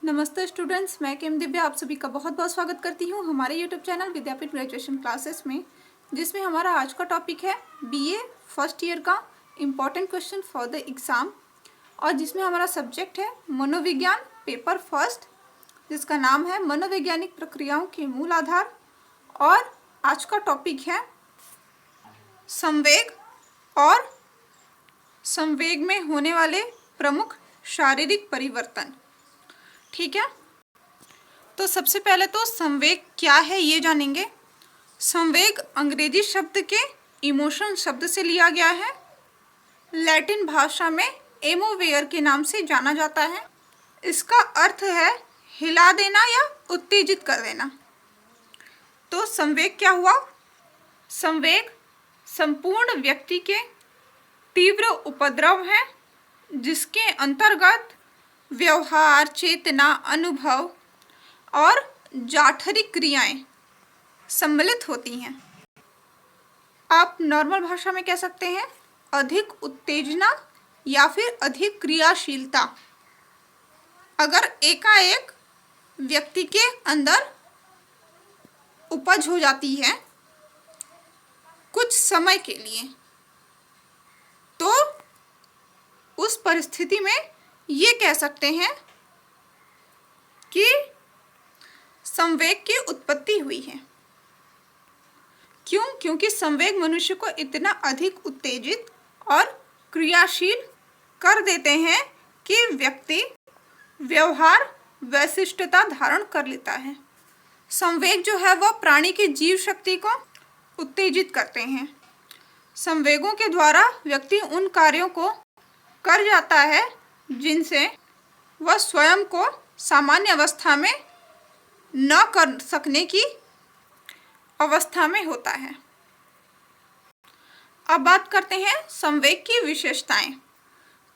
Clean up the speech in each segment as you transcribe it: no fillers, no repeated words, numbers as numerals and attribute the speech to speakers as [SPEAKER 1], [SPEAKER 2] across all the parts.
[SPEAKER 1] नमस्ते स्टूडेंट्स, मैं केम दिव्या आप सभी का बहुत बहुत स्वागत करती हूँ हमारे यूट्यूब चैनल विद्यापीठ ग्रेजुएशन क्लासेस में, जिसमें हमारा आज का टॉपिक है बीए फर्स्ट ईयर का important question for the exam, और जिसमें हमारा सब्जेक्ट है मनोविज्ञान पेपर फर्स्ट, जिसका नाम है मनोवैज्ञानिक प्रक्रियाओं के मूल आधार। और आज का टॉपिक है संवेग और संवेग में होने वाले प्रमुख शारीरिक परिवर्तन। ठीक है, तो सबसे पहले तो संवेग क्या है ये जानेंगे। संवेग अंग्रेजी शब्द के इमोशन शब्द से लिया गया है। लैटिन भाषा में एमोवेयर के नाम से जाना जाता है। इसका अर्थ है हिला देना या उत्तेजित कर देना। तो संवेग क्या हुआ? संवेग संपूर्ण व्यक्ति के तीव्र उपद्रव है, जिसके अंतर्गत व्यवहार, चेतना, अनुभव और जाठरिक क्रियाएं सम्मिलित होती हैं। आप नॉर्मल भाषा में कह सकते हैं अधिक उत्तेजना या फिर अधिक क्रियाशीलता। अगर एकाएक व्यक्ति के अंदर उपज हो जाती है कुछ समय के लिए, तो उस परिस्थिति में ये कह सकते हैं कि संवेग की उत्पत्ति हुई है। क्यों? क्योंकि संवेग मनुष्य को इतना अधिक उत्तेजित और क्रियाशील कर देते हैं कि व्यक्ति व्यवहार वैशिष्टता धारण कर लेता है। संवेग जो है वह प्राणी की जीव शक्ति को उत्तेजित करते हैं। संवेगों के द्वारा व्यक्ति उन कार्यों को कर जाता है जिनसे वह स्वयं को सामान्य अवस्था में न कर सकने की अवस्था में होता है। अब बात करते हैं संवेग की विशेषताएं।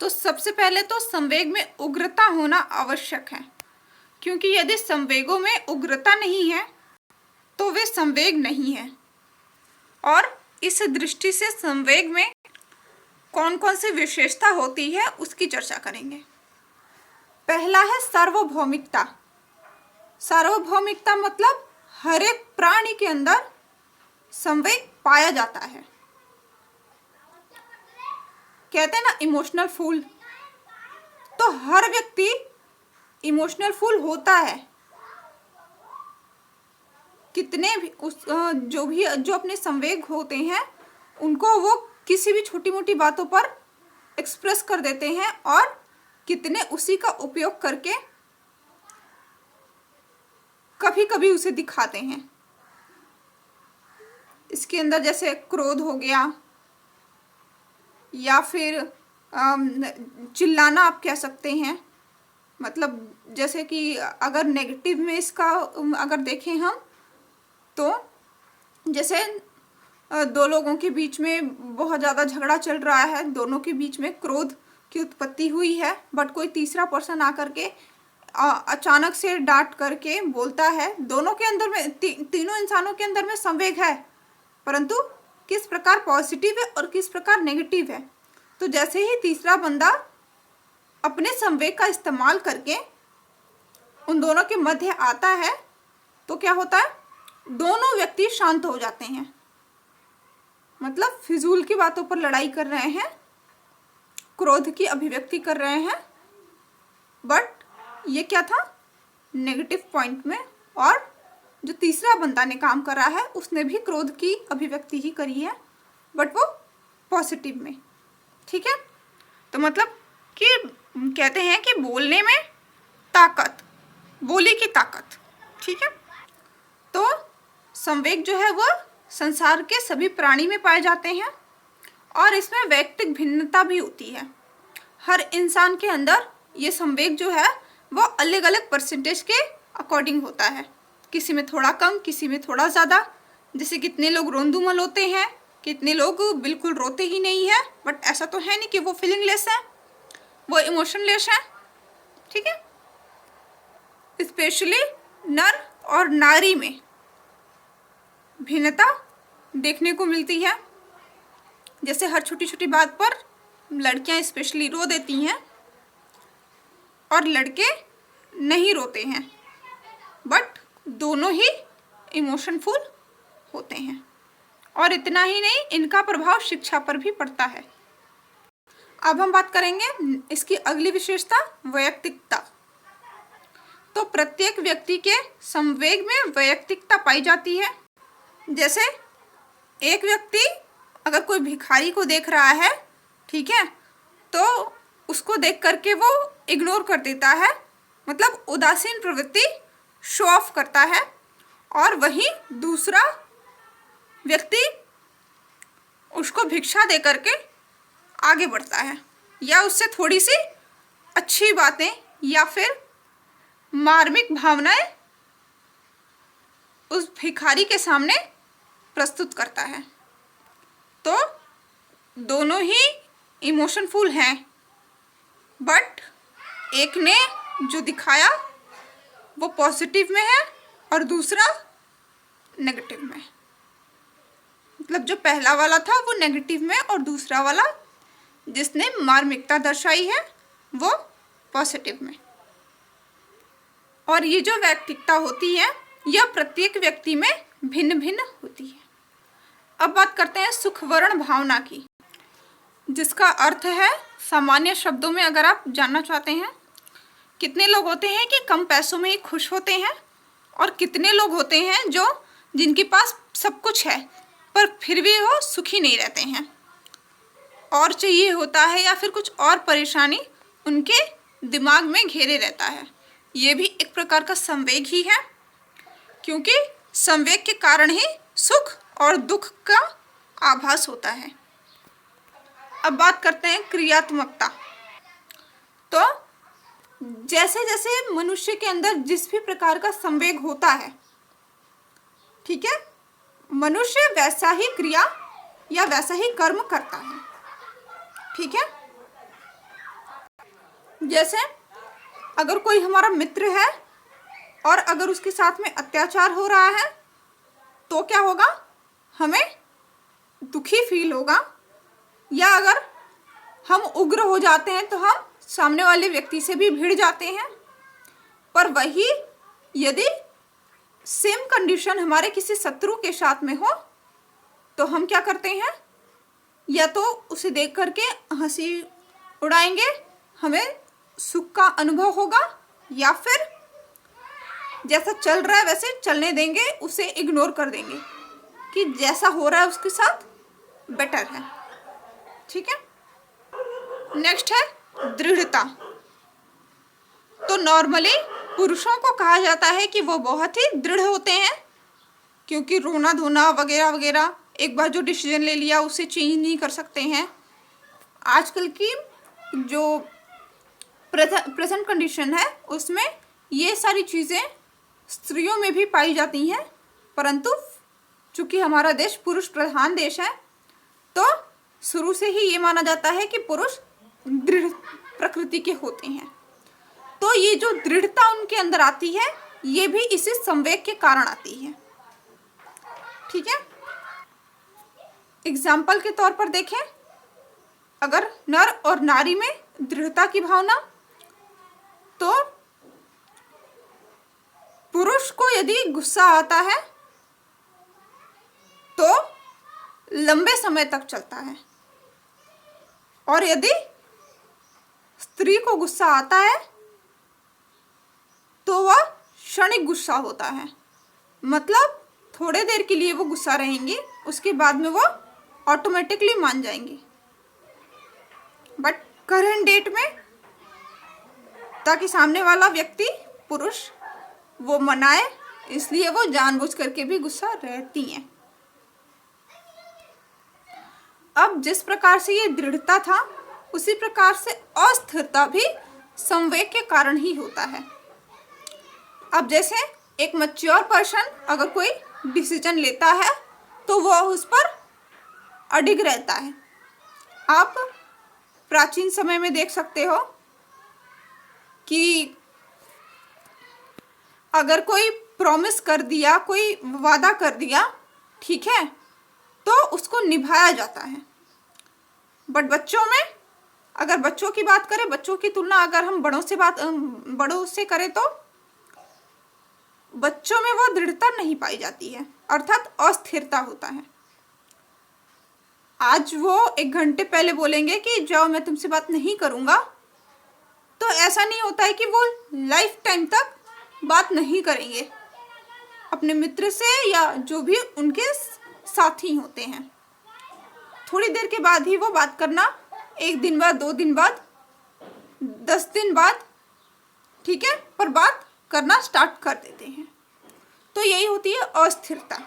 [SPEAKER 1] तो सबसे पहले तो संवेग में उग्रता होना आवश्यक है, क्योंकि यदि संवेगों में उग्रता नहीं है तो वे संवेग नहीं है। और इस दृष्टि से संवेग में कौन कौन सी विशेषता होती है उसकी चर्चा करेंगे। पहला है सार्वभौमिकता। सार्वभौमिकता मतलब हर एक प्राणी के अंदर संवेग पाया जाता है। कहते हैं ना इमोशनल फूल, तो हर व्यक्ति इमोशनल फूल होता है। कितने भी जो अपने संवेग होते हैं उनको वो किसी भी छोटी मोटी बातों पर एक्सप्रेस कर देते हैं, और कितने उसी का उपयोग करके कभी कभी उसे दिखाते हैं। इसके अंदर जैसे क्रोध हो गया, या फिर चिल्लाना आप कह सकते हैं। मतलब जैसे कि अगर नेगेटिव में इसका अगर देखें हम, तो जैसे दो लोगों के बीच में बहुत ज़्यादा झगड़ा चल रहा है, दोनों के बीच में क्रोध की उत्पत्ति हुई है, बट कोई तीसरा पर्सन आकर के अचानक से डांट करके बोलता है। दोनों के अंदर में तीनों इंसानों के अंदर में संवेग है, परंतु किस प्रकार पॉजिटिव है और किस प्रकार नेगेटिव है। तो जैसे ही तीसरा बंदा अपने संवेग का इस्तेमाल करके उन दोनों के मध्य आता है, तो क्या होता है, दोनों व्यक्ति शांत हो जाते हैं। मतलब फिजूल की बातों पर लड़ाई कर रहे हैं, क्रोध की अभिव्यक्ति कर रहे हैं, बट ये क्या था, नेगेटिव पॉइंट में। और जो तीसरा बंदा ने काम करा है उसने भी क्रोध की अभिव्यक्ति ही करी है, बट वो पॉजिटिव में। ठीक है, तो मतलब कि कहते हैं कि बोलने में ताकत, बोली की ताकत। ठीक है, तो संवेग जो है वह संसार के सभी प्राणी में पाए जाते हैं, और इसमें वैयक्तिक भिन्नता भी होती है। हर इंसान के अंदर ये संवेग जो है वो अलग अलग परसेंटेज के अकॉर्डिंग होता है। किसी में थोड़ा कम, किसी में थोड़ा ज़्यादा। जैसे कितने लोग रोंदुमल होते हैं, कितने लोग बिल्कुल रोते ही नहीं है, बट ऐसा तो है नहीं कि वो फीलिंगलेस है, वो इमोशनलेस है। ठीक है, स्पेशली नर और नारी में भिन्नता देखने को मिलती है। जैसे हर छोटी छोटी बात पर लड़कियां स्पेशली रो देती हैं, और लड़के नहीं रोते हैं, बट दोनों ही इमोशनफुल होते हैं। और इतना ही नहीं, इनका प्रभाव शिक्षा पर भी पड़ता है। अब हम बात करेंगे इसकी अगली विशेषता, वैयक्तिकता। तो प्रत्येक व्यक्ति के संवेग में वैयक्तिकता पाई जाती है। जैसे एक व्यक्ति अगर कोई भिखारी को देख रहा है, ठीक है, तो उसको देख करके वो इग्नोर कर देता है, मतलब उदासीन प्रवृत्ति शो ऑफ करता है। और वहीं दूसरा व्यक्ति उसको भिक्षा दे करके आगे बढ़ता है, या उससे थोड़ी सी अच्छी बातें या फिर मार्मिक भावनाएं उस भिखारी के सामने प्रस्तुत करता है। तो दोनों ही इमोशनफुल हैं, बट एक ने जो दिखाया वो पॉजिटिव में है और दूसरा नेगेटिव में। मतलब जो पहला वाला था वो नेगेटिव में और दूसरा वाला जिसने मार्मिकता दर्शाई है वो पॉजिटिव में। और ये जो वैयक्तिकता होती है यह प्रत्येक व्यक्ति में भिन्न भिन्न होती है। अब बात करते हैं सुखवर्ण भावना की, जिसका अर्थ है, सामान्य शब्दों में अगर आप जानना चाहते हैं, कितने लोग होते हैं कि कम पैसों में ही खुश होते हैं और कितने लोग होते हैं जो जिनके पास सब कुछ है पर फिर भी वो सुखी नहीं रहते हैं, और चाहिए होता है या फिर कुछ और परेशानी उनके दिमाग में घेरे रहता है। ये भी एक प्रकार का संवेग ही है, क्योंकि संवेग के कारण ही सुख और दुख का आभास होता है। अब बात करते हैं क्रियात्मकता। तो जैसे जैसे मनुष्य के अंदर जिस भी प्रकार का संवेग होता है, ठीक है, मनुष्य वैसा ही क्रिया या वैसा ही कर्म करता है, ठीक है। जैसे अगर कोई हमारा मित्र है और अगर उसके साथ में अत्याचार हो रहा है तो क्या होगा, हमें दुखी फील होगा, या अगर हम उग्र हो जाते हैं तो हम सामने वाले व्यक्ति से भी भिड़ जाते हैं। पर वही यदि सेम कंडीशन हमारे किसी शत्रु के साथ में हो तो हम क्या करते हैं, या तो उसे देख करके हंसी उड़ाएंगे, हमें सुख का अनुभव होगा, या फिर जैसा चल रहा है वैसे चलने देंगे, उसे इग्नोर कर देंगे कि जैसा हो रहा है उसके साथ बेटर है, ठीक है। नेक्स्ट है दृढ़ता। तो नॉर्मली पुरुषों को कहा जाता है कि वो बहुत ही दृढ़ होते हैं, क्योंकि रोना धोना वगैरह वगैरह एक बार जो डिसीजन ले लिया उसे चेंज नहीं कर सकते हैं। आजकल की जो प्रेजेंट कंडीशन है उसमें ये सारी चीज़ें स्त्रियों में भी पाई जाती हैं, परंतु चूँकि हमारा देश पुरुष प्रधान देश है तो शुरू से ही ये माना जाता है कि पुरुष दृढ़ प्रकृति के होते हैं। तो ये जो दृढ़ता उनके अंदर आती है ये भी इसी संवेग के कारण आती है, ठीक है। एग्जाम्पल के तौर पर देखें, अगर नर और नारी में दृढ़ता की भावना, तो पुरुष को यदि गुस्सा आता है तो लंबे समय तक चलता है, और यदि स्त्री को गुस्सा आता है तो वह क्षणिक गुस्सा होता है, मतलब थोड़े देर के लिए वो गुस्सा रहेंगी, उसके बाद में वो ऑटोमेटिकली मान जाएंगी। बट करंट डेट में, ताकि सामने वाला व्यक्ति पुरुष वो मनाए, इसलिए वो जानबूझ करके भी गुस्सा रहती हैं। अब जिस प्रकार से ये दृढ़ता था उसी प्रकार से अस्थिरता भी संवेग के कारण ही होता है। अब जैसे एक मैच्योर पर्सन अगर कोई डिसीजन लेता है तो वह उस पर अडिग रहता है। आप प्राचीन समय में देख सकते हो कि अगर कोई प्रॉमिस कर दिया, कोई वादा कर दिया, ठीक है, तो उसको निभाया जाता है। बट बच्चों में अगर बच्चों की बात करें, बच्चों की तुलना अगर हम बड़ों से करें तो बच्चों में वो दृढ़ता नहीं पाई जाती है, अर्थात अस्थिरता होता है। आज वो 1 घंटे पहले बोलेंगे कि जाओ मैं तुमसे बात नहीं करूंगा, तो ऐसा नहीं होता है कि वो लाइफ टाइम तक बात नहीं करेंगे अपने मित्र से या जो भी उनके साथी होते हैं। थोड़ी देर के बाद ही वो बात करना, 1 दिन बाद, 2 दिन बाद, 10 दिन बाद, ठीक है, पर बात करना स्टार्ट कर देते हैं। तो यही होती है अस्थिरता,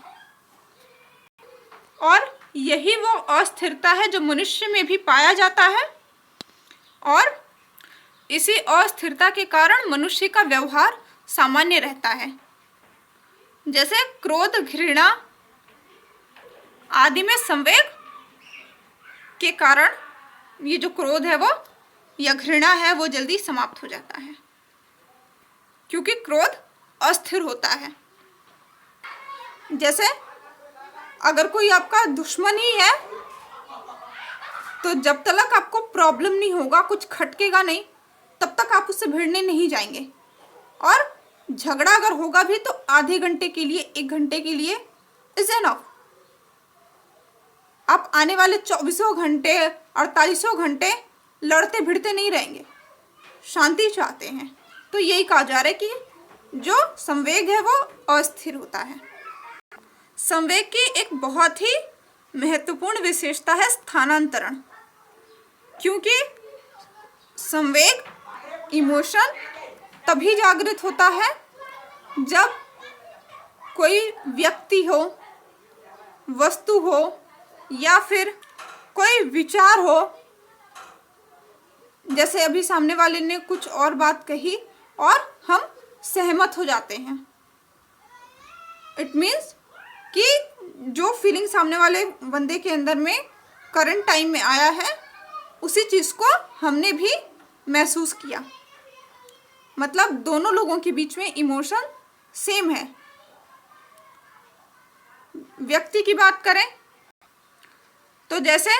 [SPEAKER 1] और यही वो अस्थिरता है जो मनुष्य में भी पाया जाता है, और इसी अस्थिरता के कारण मनुष्य का व्यवहार सामान्य रहता है। जैसे क्रोध, घृणा आदि में संवेग के कारण ये जो क्रोध है वो या घृणा है वो जल्दी समाप्त हो जाता है, क्योंकि क्रोध अस्थिर होता है। जैसे अगर कोई आपका दुश्मन ही है तो जब तक आपको प्रॉब्लम नहीं होगा, कुछ खटकेगा नहीं, तब तक आप उससे भिड़ने नहीं जाएंगे। और झगड़ा अगर होगा भी तो आधे घंटे के लिए, 1 घंटे के लिए इज एनफ। आप आने वाले 24 घंटे, 48 घंटे लड़ते भिड़ते नहीं रहेंगे, शांति चाहते हैं। तो यही कहा जा रहा है कि जो संवेग है वो अस्थिर होता है। संवेग की एक बहुत ही महत्वपूर्ण विशेषता है स्थानांतरण, क्योंकि संवेग, इमोशन तभी जागृत होता है जब कोई व्यक्ति हो, वस्तु हो या फिर कोई विचार हो। जैसे अभी सामने वाले ने कुछ और बात कही और हम सहमत हो जाते हैं, इट मीन्स कि जो फीलिंग सामने वाले बंदे के अंदर में करंट टाइम में आया है उसी चीज़ को हमने भी महसूस किया, मतलब दोनों लोगों के बीच में इमोशन सेम है। व्यक्ति की बात करें तो जैसे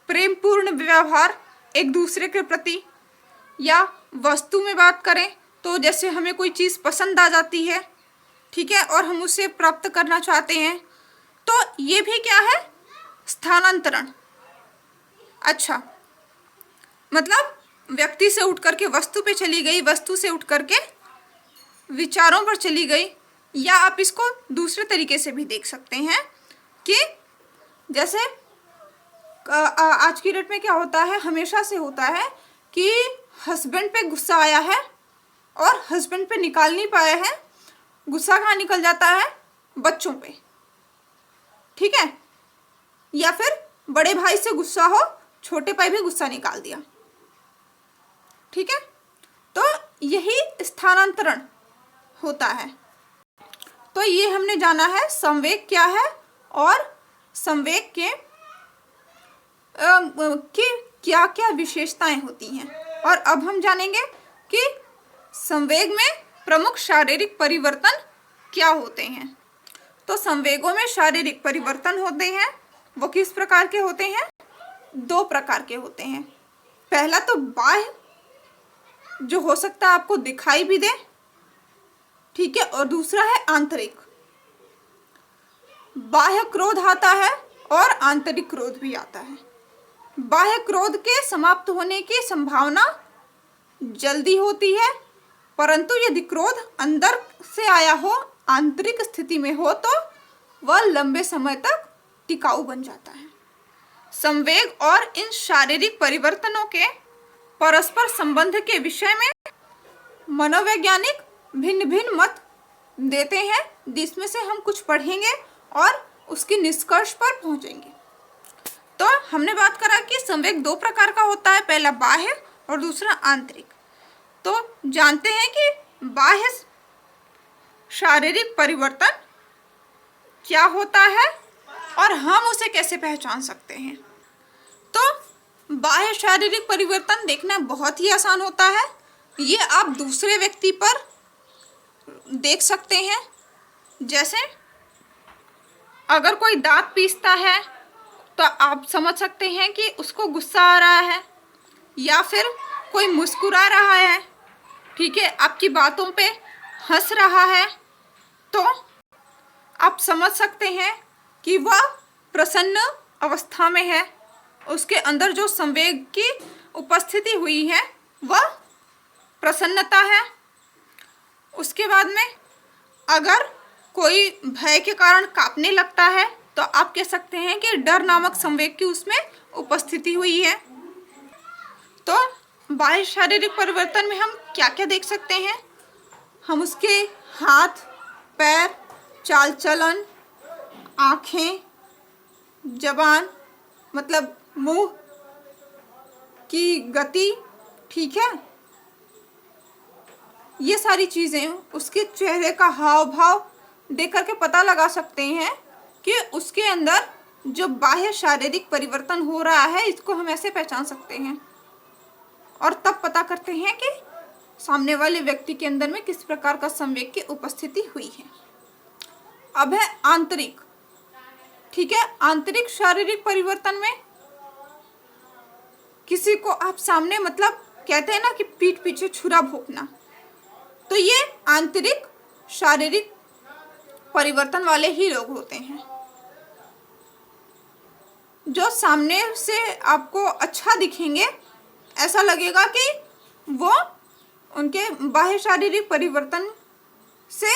[SPEAKER 1] प्रेमपूर्ण व्यवहार एक दूसरे के प्रति, या वस्तु में बात करें तो जैसे हमें कोई चीज़ पसंद आ जाती है, ठीक है, और हम उसे प्राप्त करना चाहते हैं, तो ये भी क्या है, स्थानांतरण। अच्छा, मतलब व्यक्ति से उठ करके वस्तु पे चली गई, वस्तु से उठ करके विचारों पर चली गई। या आप इसको दूसरे तरीके से भी देख सकते हैं कि जैसे आज की डेट में क्या होता है, हमेशा से होता है कि हस्बैंड पे गुस्सा आया है और हस्बैंड पे निकाल नहीं पाया है, गुस्सा कहाँ निकल जाता है, बच्चों पे, ठीक है, या फिर बड़े भाई से गुस्सा हो, छोटे भाई भी गुस्सा निकाल दिया, ठीक है। तो यही स्थानांतरण होता है। तो ये हमने जाना है संवेग क्या है और संवेग के क्या क्या विशेषताएं होती हैं। और अब हम जानेंगे कि संवेग में प्रमुख शारीरिक परिवर्तन क्या होते हैं। तो संवेगों में शारीरिक परिवर्तन होते हैं, वो किस प्रकार के होते हैं, 2 प्रकार के होते हैं। पहला तो बाह्य, जो हो सकता है आपको दिखाई भी दे, ठीक है, और दूसरा है आंतरिक। बाह्य क्रोध आता है और आंतरिक क्रोध भी आता है। बाह्य क्रोध के समाप्त होने की संभावना जल्दी होती है, परंतु यदि क्रोध अंदर से आया हो, आंतरिक स्थिति में हो, तो वह लंबे समय तक टिकाऊ बन जाता है। संवेग और इन शारीरिक परिवर्तनों के परस्पर संबंध के विषय में मनोवैज्ञानिक भिन्न भिन्न मत देते हैं, जिसमें से हम कुछ पढ़ेंगे और उसके निष्कर्ष पर पहुंचेंगे। तो हमने बात करा कि संवेग 2 प्रकार का होता है, पहला बाह्य और दूसरा आंतरिक। तो जानते हैं कि बाह्य शारीरिक परिवर्तन क्या होता है और हम उसे कैसे पहचान सकते हैं। तो बाह्य शारीरिक परिवर्तन देखना बहुत ही आसान होता है। ये आप दूसरे व्यक्ति पर देख सकते हैं। जैसे अगर कोई दांत पीसता है तो आप समझ सकते हैं कि उसको गुस्सा आ रहा है, या फिर कोई मुस्कुरा रहा है, ठीक है, आपकी बातों पे हंस रहा है, तो आप समझ सकते हैं कि वह प्रसन्न अवस्था में है। उसके अंदर जो संवेग की उपस्थिति हुई है वह प्रसन्नता है। उसके बाद में अगर कोई भय के कारण कांपने लगता है तो आप कह सकते हैं कि डर नामक संवेग की उसमें उपस्थिति हुई है। तो बाह्य शारीरिक परिवर्तन में हम क्या क्या देख सकते हैं? हम उसके हाथ, पैर, चाल चलन, आँखें, जबान, मतलब मुंह की गति, ठीक है, ये सारी चीज़ें, उसके चेहरे का हाव भाव देख करके पता लगा सकते हैं कि उसके अंदर जो बाह्य शारीरिक परिवर्तन हो रहा है, इसको हम ऐसे पहचान सकते हैं। और तब पता करते हैं कि सामने वाले व्यक्ति के अंदर में किस प्रकार का संवेग की उपस्थिति हुई है। अब है आंतरिक, ठीक है। आंतरिक शारीरिक परिवर्तन में किसी को आप सामने, मतलब कहते हैं ना कि पीठ पीछे छुरा भोंकना, तो ये आंतरिक शारीरिक परिवर्तन वाले ही लोग होते हैं। जो सामने से आपको अच्छा दिखेंगे, ऐसा लगेगा कि वो उनके बाह्य शारीरिक परिवर्तन से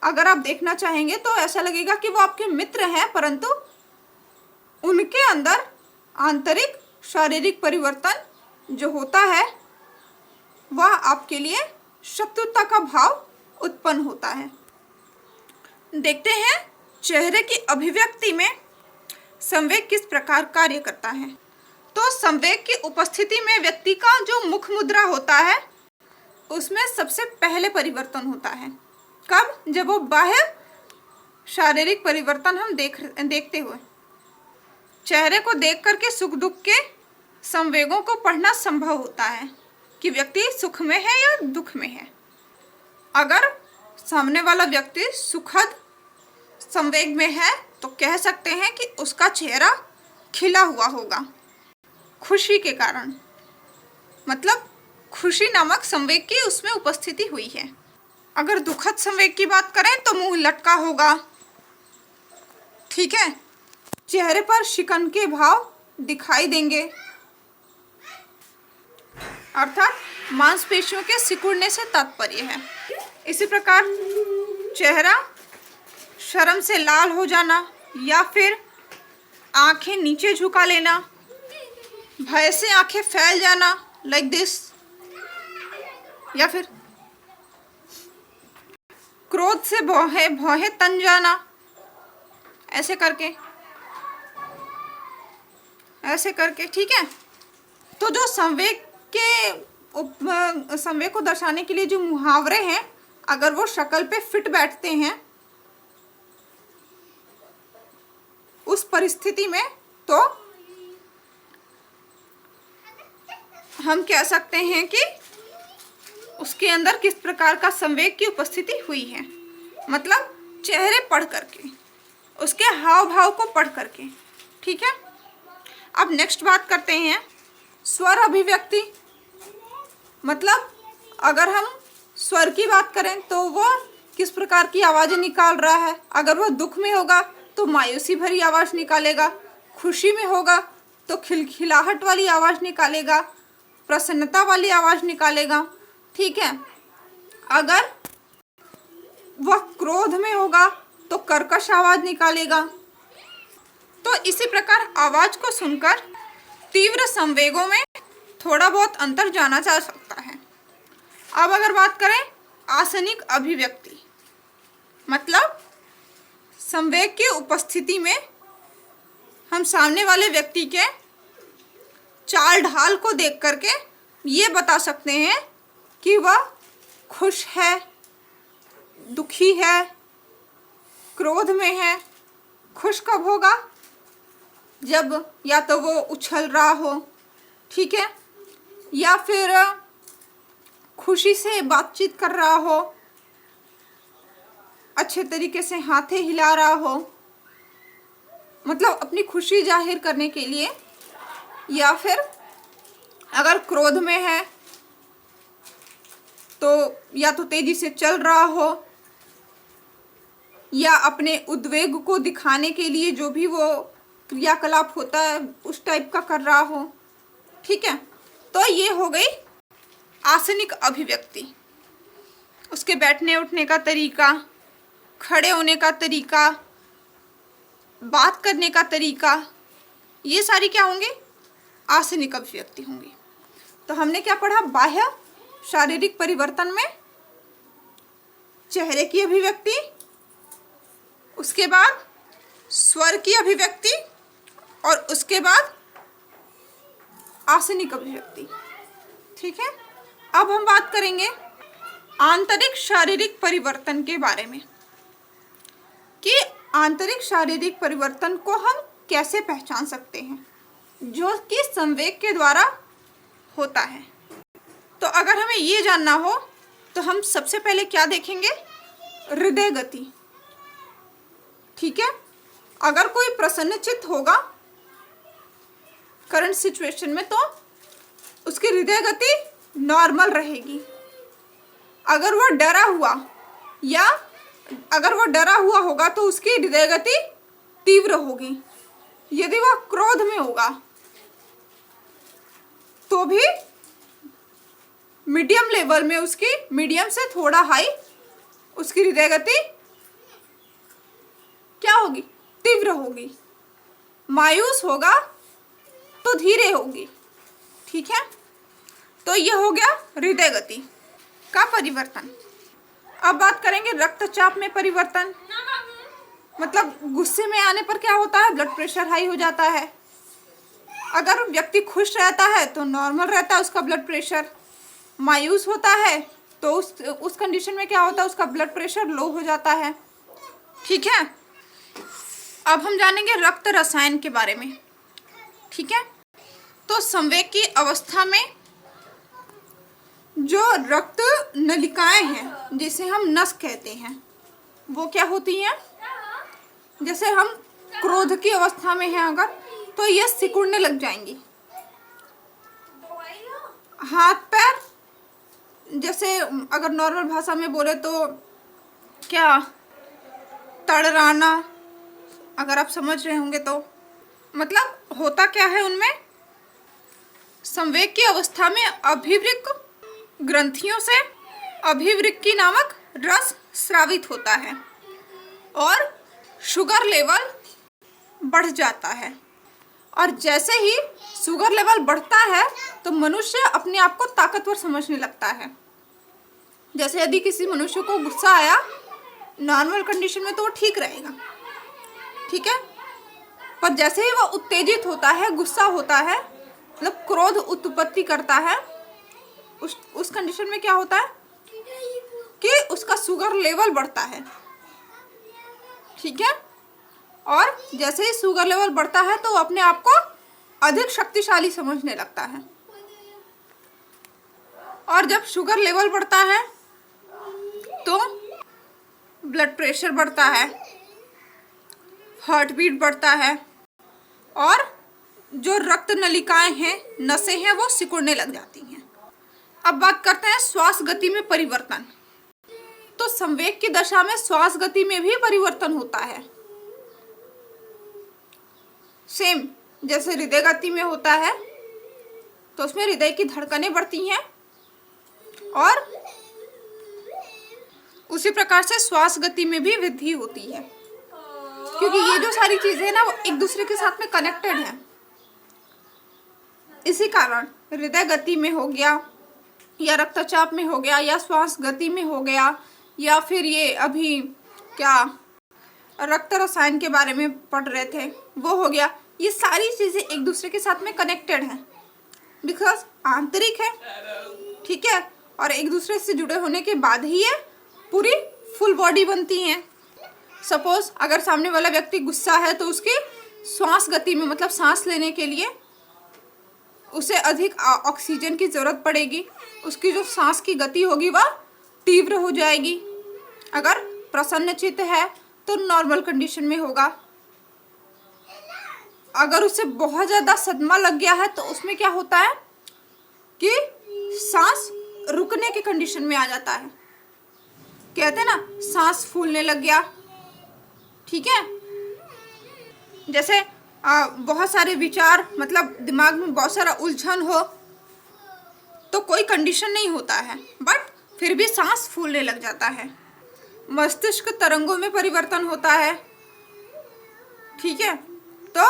[SPEAKER 1] अगर आप देखना चाहेंगे तो ऐसा लगेगा कि वो आपके मित्र हैं, परंतु उनके अंदर आंतरिक शारीरिक परिवर्तन जो होता है वह आपके लिए शत्रुता का भाव उत्पन्न होता है। देखते हैं चेहरे की अभिव्यक्ति में संवेग किस प्रकार कार्य करता है। तो संवेग की उपस्थिति में व्यक्ति का जो मुख मुद्रा होता है उसमें सबसे पहले परिवर्तन होता है। कब? जब वो बाह्य शारीरिक परिवर्तन हम देखते हुए चेहरे को देख करके सुख दुख के संवेगों को पढ़ना संभव होता है कि व्यक्ति सुख में है या दुख में है। अगर सामने वाला व्यक्ति सुखद संवेग में है तो कह सकते हैं कि उसका चेहरा खिला हुआ होगा खुशी के कारण, मतलब खुशी नामक संवेग की उसमें उपस्थिति हुई है। अगर दुखद संवेग की बात करें तो मुंह लटका होगा, ठीक है, चेहरे पर शिकन के भाव दिखाई देंगे, अर्थात मांसपेशियों के सिकुड़ने से तात्पर्य है। इसी प्रकार चेहरा शर्म से लाल हो जाना या फिर आंखें नीचे झुका लेना, भय से आंखें फैल जाना लाइक दिस, या फिर क्रोध से भौहे भौहे तन जाना, ऐसे करके ठीक है। तो जो संवेग को दर्शाने के लिए जो मुहावरे हैं, अगर वो शक्ल पे फिट बैठते हैं उस परिस्थिति में, तो हम कह सकते हैं कि उसके अंदर किस प्रकार का संवेग की उपस्थिति हुई है, मतलब चेहरे पढ़ करके, उसके हाव भाव को पढ़ करके, ठीक है। अब नेक्स्ट बात करते हैं स्वर अभिव्यक्ति। मतलब अगर हम स्वर की बात करें तो वह किस प्रकार की आवाज़ें निकाल रहा है। अगर वह दुख में होगा तो मायूसी भरी आवाज़ निकालेगा, खुशी में होगा तो खिलखिलाहट वाली आवाज़ निकालेगा, प्रसन्नता वाली आवाज़ निकालेगा, ठीक है। अगर वह क्रोध में होगा तो कर्कश आवाज़ निकालेगा। तो इसी प्रकार आवाज़ को सुनकर तीव्र संवेगों में थोड़ा बहुत अंतर जाना जा सकता है। अब अगर बात करें आसनिक अभिव्यक्ति, मतलब संवेग की उपस्थिति में हम सामने वाले व्यक्ति के चाल ढाल को देख करके ये बता सकते हैं कि वह खुश है, दुखी है, क्रोध में है। खुश कब होगा? जब या तो वो उछल रहा हो, ठीक है, या फिर खुशी से बातचीत कर रहा हो, अच्छे तरीके से हाथे हिला रहा हो, मतलब अपनी खुशी जाहिर करने के लिए, या फिर अगर क्रोध में है तो या तो तेजी से चल रहा हो या अपने उद्वेग को दिखाने के लिए जो भी वो क्रियाकलाप होता है उस टाइप का कर रहा हो। ठीक है, तो ये हो गई आसनिक अभिव्यक्ति। उसके बैठने उठने का तरीका, खड़े होने का तरीका, बात करने का तरीका, ये सारी क्या होंगे? आसनिक अभिव्यक्ति होंगी। तो हमने क्या पढ़ा? बाह्य शारीरिक परिवर्तन में चेहरे की अभिव्यक्ति, उसके बाद स्वर की अभिव्यक्ति और उसके बाद आसनिक अभिव्यक्ति। ठीक है, अब हम बात करेंगे आंतरिक शारीरिक परिवर्तन के बारे में कि आंतरिक शारीरिक परिवर्तन को हम कैसे पहचान सकते हैं जो कि संवेग के द्वारा होता है। तो अगर हमें ये जानना हो तो हम सबसे पहले क्या देखेंगे? हृदय गति। ठीक है, अगर कोई प्रसन्नचित्त होगा करंट सिचुएशन में तो उसकी हृदय गति नॉर्मल रहेगी। अगर वो डरा हुआ या अगर वो डरा हुआ होगा तो उसकी हृदय गति तीव्र होगी। यदि वह क्रोध में होगा तो भी मीडियम लेवल में, उसकी मीडियम से थोड़ा हाई उसकी हृदय गति क्या होगी? तीव्र होगी। मायूस होगा तो धीरे होगी। ठीक है, तो यह हो गया हृदय गति का परिवर्तन। अब बात करेंगे रक्तचाप में परिवर्तन। मतलब गुस्से में आने पर क्या होता है? ब्लड प्रेशर हाई हो जाता है। अगर व्यक्ति खुश रहता है तो नॉर्मल रहता है उसका ब्लड प्रेशर। मायूस होता है तो उस कंडीशन में क्या होता है? उसका ब्लड प्रेशर लो हो जाता है। ठीक है, अब हम जानेंगे रक्त रसायन के बारे में। ठीक है, तो संवेग की अवस्था में जो रक्त नलिकाएं हैं जिसे हम नस कहते हैं वो क्या होती हैं? जैसे हम क्रोध की अवस्था में हैं अगर तो ये सिकुड़ने लग जाएंगी। हाथ पैर, जैसे अगर नॉर्मल भाषा में बोले तो क्या तड़राना, अगर आप समझ रहे होंगे तो मतलब होता क्या है उनमें? संवेग की अवस्था में अभिवृक्क ग्रंथियों से अभिवृक्की नामक रस स्रावित होता है और शुगर लेवल बढ़ जाता है। और जैसे ही शुगर लेवल बढ़ता है तो मनुष्य अपने आप को ताकतवर समझने लगता है। जैसे यदि किसी मनुष्य को गुस्सा आया नॉर्मल कंडीशन में तो वो ठीक रहेगा। ठीक है, पर जैसे ही वह उत्तेजित होता है, गुस्सा होता है, मतलब क्रोध उत्पत्ति करता है, उस कंडीशन में क्या होता है कि उसका शुगर लेवल बढ़ता है। ठीक है, और जैसे ही शुगर लेवल बढ़ता है तो अपने आप को अधिक शक्तिशाली समझने लगता है। और जब शुगर लेवल बढ़ता है तो ब्लड प्रेशर बढ़ता है, हार्ट बीट बढ़ता है और जो रक्त नलिकाएं हैं, नसें हैं, वो सिकुड़ने लग जाती हैं। अब बात करते हैं श्वास गति में परिवर्तन। तो संवेग की दशा में श्वास गति में भी परिवर्तन होता है। सेम जैसे हृदय गति में होता है तो उसमें हृदय की धड़कनें बढ़ती हैं और उसी प्रकार से श्वास गति में भी वृद्धि होती है, क्योंकि ये जो सारी चीजें हैं ना वो एक दूसरे के साथ में कनेक्टेड हैं। इसी कारण हृदय गति में हो गया या रक्तचाप में हो गया या श्वास गति में हो गया या फिर ये अभी क्या रक्त रसायन के बारे में पढ़ रहे थे वो हो गया, ये सारी चीजें एक दूसरे के साथ में कनेक्टेड हैं बिकॉज आंतरिक है। ठीक है, और एक दूसरे से जुड़े होने के बाद ही ये पूरी फुल बॉडी बनती हैं। सपोज अगर सामने वाला व्यक्ति गुस्सा है तो उसकी श्वास गति में, मतलब सांस लेने के लिए उसे अधिक ऑक्सीजन की जरूरत पड़ेगी, उसकी जो सांस की गति होगी वह तीव्र हो जाएगी। अगर प्रसन्नचित्त है तो नॉर्मल कंडीशन में होगा। अगर उसे बहुत ज़्यादा सदमा लग गया है तो उसमें क्या होता है, कि सांस रुकने की कंडीशन में आ जाता है। कहते हैं ना, सांस फूलने लग गया। ठीक है, जैसे बहुत सारे विचार, मतलब दिमाग में बहुत सारा उलझन हो तो कोई कंडीशन नहीं होता है, बट फिर भी सांस फूलने लग जाता है। मस्तिष्क तरंगों में परिवर्तन होता है। ठीक है, तो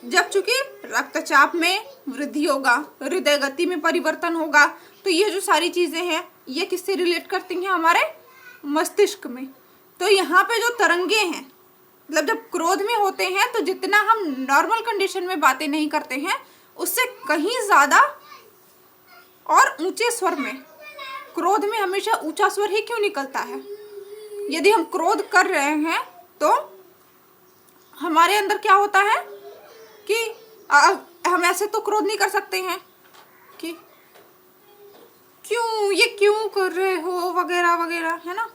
[SPEAKER 1] जब चूंकि रक्तचाप में वृद्धि होगा, हृदय गति में परिवर्तन होगा, तो ये जो सारी चीजें हैं ये किससे रिलेट करती हैं? हमारे मस्तिष्क में। तो यहाँ पे जो तरंगे हैं, मतलब जब क्रोध में होते हैं तो जितना हम नॉर्मल कंडीशन में बातें नहीं करते हैं उससे कहीं ज्यादा और ऊंचे स्वर में, क्रोध में हमेशा ऊंचा स्वर ही क्यों निकलता है? यदि हम क्रोध कर रहे हैं तो हमारे अंदर क्या होता है कि हम ऐसे तो क्रोध नहीं कर सकते हैं कि क्यों, ये क्यों कर रहे हो, वगैरह वगैरह, है ना।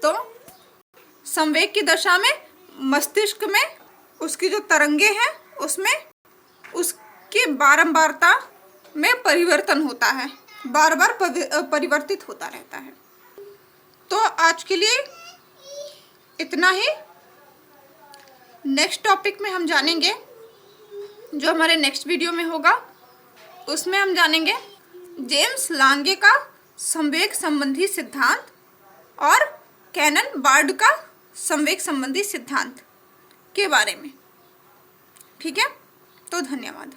[SPEAKER 1] तो संवेग की दशा में मस्तिष्क में उसकी जो तरंगे हैं उसमें उसकी बारंबारता में परिवर्तन होता है, बार बार परिवर्तित होता रहता है। तो आज के लिए इतना ही। नेक्स्ट टॉपिक में हम जानेंगे, जो हमारे नेक्स्ट वीडियो में होगा उसमें हम जानेंगे जेम्स लांगे का संवेग संबंधी सिद्धांत और कैनन बार्ड का संवेग संबंधी सिद्धांत के बारे में। ठीक है, तो धन्यवाद।